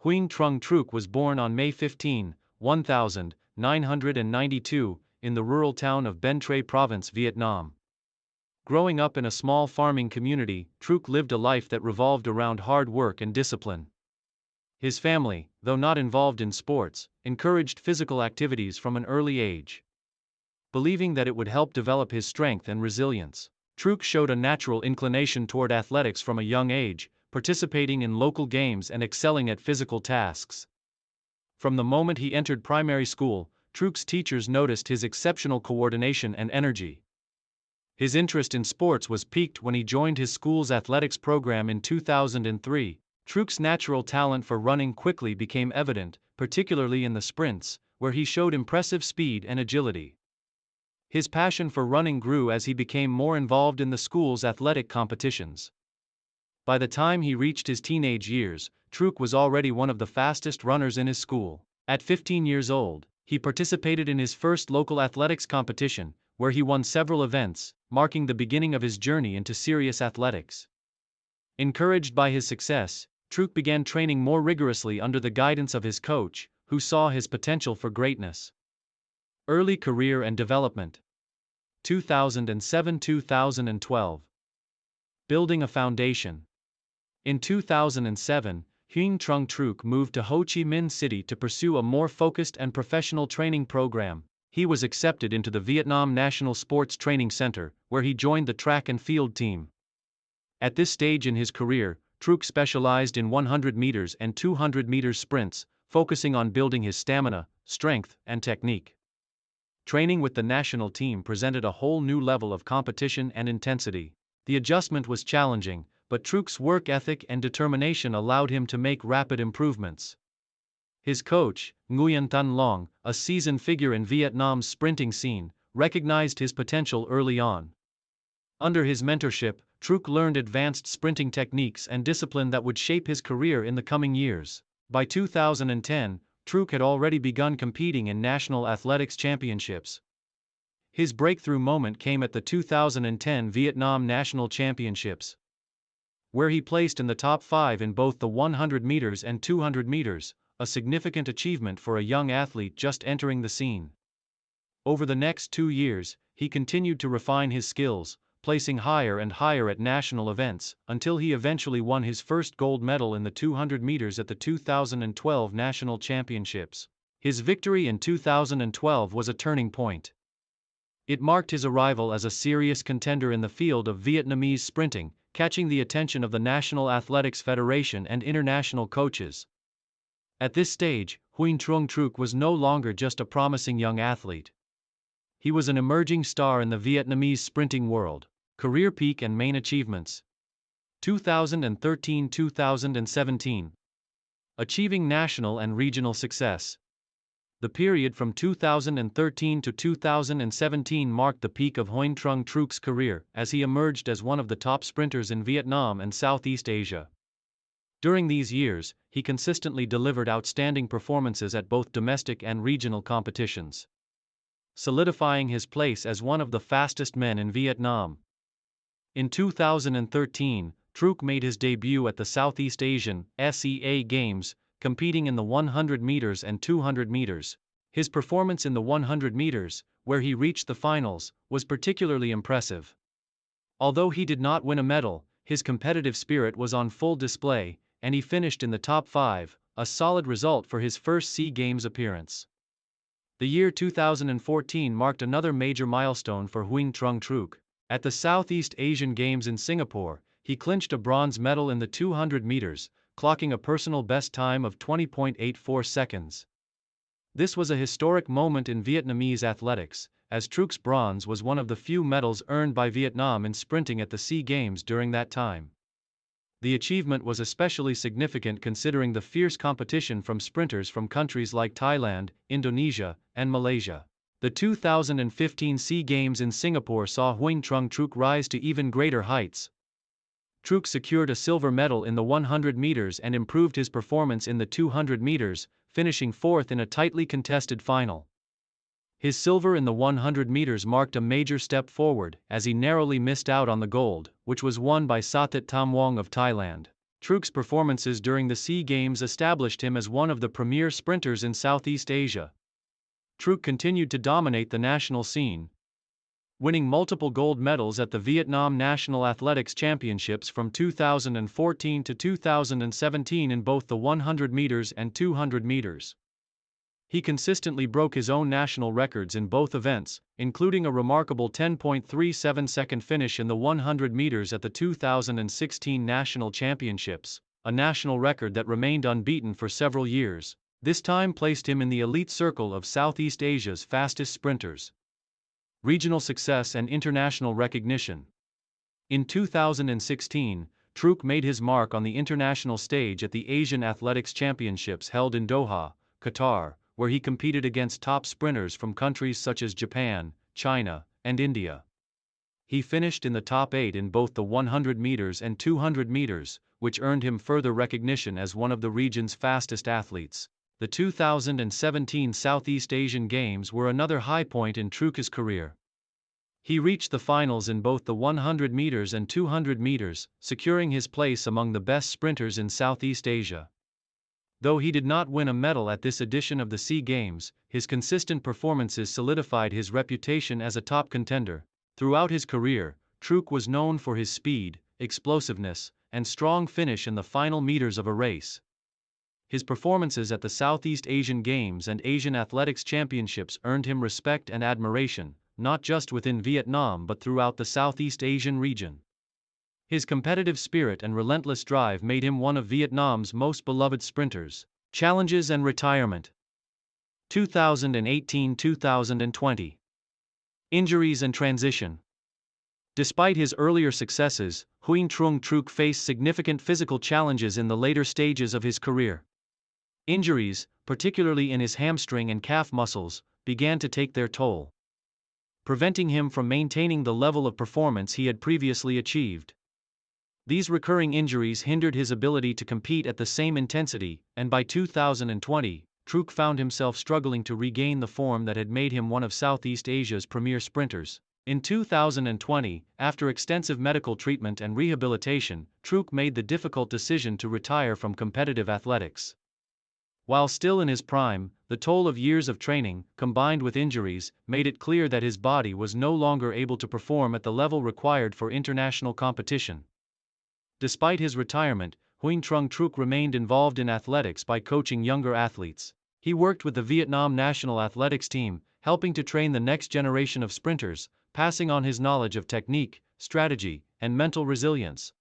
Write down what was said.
Huỳnh Trung Trực was born on May 15, 1992, in the rural town of Bến Tre Province, Vietnam. Growing up in a small farming community, Trực lived a life that revolved around hard work and discipline. His family, though not involved in sports, encouraged physical activities from an early age. Believing that it would help develop his strength and resilience, Trực showed a natural inclination toward athletics from a young age, participating in local games and excelling at physical tasks. From the moment he entered primary school, Truk's teachers noticed his exceptional coordination and energy. His interest in sports was piqued when he joined his school's athletics program in 2003. Truk's natural talent for running quickly became evident, particularly in the sprints, where he showed impressive speed and agility. His passion for running grew as he became more involved in the school's athletic competitions. By the time he reached his teenage years, Truk was already one of the fastest runners in his school. At 15 years old, he participated in his first local athletics competition, where he won several events, marking the beginning of his journey into serious athletics. Encouraged by his success, Truk began training more rigorously under the guidance of his coach, who saw his potential for greatness. Early career and development. 2007-2012. Building a foundation. In 2007, Huỳnh Trung Trực moved to Ho Chi Minh City to pursue a more focused and professional training program. He was accepted into the Vietnam National Sports Training Center, where he joined the track and field team. At this stage in his career, Truk specialized in 100 meters and 200 meters sprints, focusing on building his stamina, strength, and technique. Training with the national team presented a whole new level of competition and intensity. The adjustment was challenging, but Truk's work ethic and determination allowed him to make rapid improvements. His coach, Nguyen Thanh Long, a seasoned figure in Vietnam's sprinting scene, recognized his potential early on. Under his mentorship, Truk learned advanced sprinting techniques and discipline that would shape his career in the coming years. By 2010, Truk had already begun competing in national athletics championships. His breakthrough moment came at the 2010 Vietnam National Championships, where he placed in the top 5 in both the 100 meters and 200 meters, a significant achievement for a young athlete just entering the scene. Over the next 2 years, he continued to refine his skills, placing higher and higher at national events, until he eventually won his first gold medal in the 200 meters at the 2012 National Championships. His victory in 2012 was a turning point. It marked his arrival as a serious contender in the field of Vietnamese sprinting, catching the attention of the National Athletics Federation and international coaches. At this stage, Huỳnh Trung Trực was no longer just a promising young athlete. He was an emerging star in the Vietnamese sprinting world. Career peak and main achievements. 2013-2017. Achieving national and regional success. The period from 2013 to 2017 marked the peak of Huỳnh Trung Truk's career, as he emerged as one of the top sprinters in Vietnam and Southeast Asia. During these years, he consistently delivered outstanding performances at both domestic and regional competitions, solidifying his place as one of the fastest men in Vietnam. In 2013, Truk made his debut at the Southeast Asian (SEA) Games, competing in the 100 meters and 200 meters. His performance in the 100 meters, where he reached the finals, was particularly impressive. Although he did not win a medal, his competitive spirit was on full display, and he finished in the top 5, a solid result for his first SEA Games appearance. The year 2014 marked another major milestone for Huỳnh Trung Trực. At the Southeast Asian Games in Singapore, he clinched a bronze medal in the 200 meters, clocking a personal best time of 20.84 seconds. This was a historic moment in Vietnamese athletics, as Truk's bronze was one of the few medals earned by Vietnam in sprinting at the SEA Games during that time. The achievement was especially significant considering the fierce competition from sprinters from countries like Thailand, Indonesia, and Malaysia. The 2015 SEA Games in Singapore saw Huỳnh Trung Trực rise to even greater heights. Truk secured a silver medal in the 100 meters and improved his performance in the 200 meters, finishing 4th in a tightly contested final. His silver in the 100 meters marked a major step forward, as he narrowly missed out on the gold, which was won by Sathit Thamwong of Thailand. Truk's performances during the SEA Games established him as one of the premier sprinters in Southeast Asia. Truk continued to dominate the national scene, winning multiple gold medals at the Vietnam National Athletics Championships from 2014 to 2017 in both the 100 meters and 200 meters. He consistently broke his own national records in both events, including a remarkable 10.37-second finish in the 100 meters at the 2016 National Championships, a national record that remained unbeaten for several years. This time placed him in the elite circle of Southeast Asia's fastest sprinters. Regional success and international recognition. In 2016, Truk made his mark on the international stage at the Asian Athletics Championships held in Doha, Qatar, where he competed against top sprinters from countries such as Japan, China, and India. He finished in the top 8 in both the 100 meters and 200 meters, which earned him further recognition as one of the region's fastest athletes. The 2017 Southeast Asian Games were another high point in Truk's career. He reached the finals in both the 100 meters and 200 meters, securing his place among the best sprinters in Southeast Asia. Though he did not win a medal at this edition of the SEA Games, his consistent performances solidified his reputation as a top contender. Throughout his career, Truk was known for his speed, explosiveness, and strong finish in the final meters of a race. His performances at the Southeast Asian Games and Asian Athletics Championships earned him respect and admiration, not just within Vietnam but throughout the Southeast Asian region. His competitive spirit and relentless drive made him one of Vietnam's most beloved sprinters. Challenges and retirement. 2018-2020. Injuries and transition. Despite his earlier successes, Huỳnh Trung Trực faced significant physical challenges in the later stages of his career. Injuries, particularly in his hamstring and calf muscles, began to take their toll, preventing him from maintaining the level of performance he had previously achieved. These recurring injuries hindered his ability to compete at the same intensity, and by 2020, Truk found himself struggling to regain the form that had made him one of Southeast Asia's premier sprinters. In 2020, after extensive medical treatment and rehabilitation, Truk made the difficult decision to retire from competitive athletics. While still in his prime, the toll of years of training, combined with injuries, made it clear that his body was no longer able to perform at the level required for international competition. Despite his retirement, Huỳnh Trung Trực remained involved in athletics by coaching younger athletes. He worked with the Vietnam national athletics team, helping to train the next generation of sprinters, passing on his knowledge of technique, strategy, and mental resilience.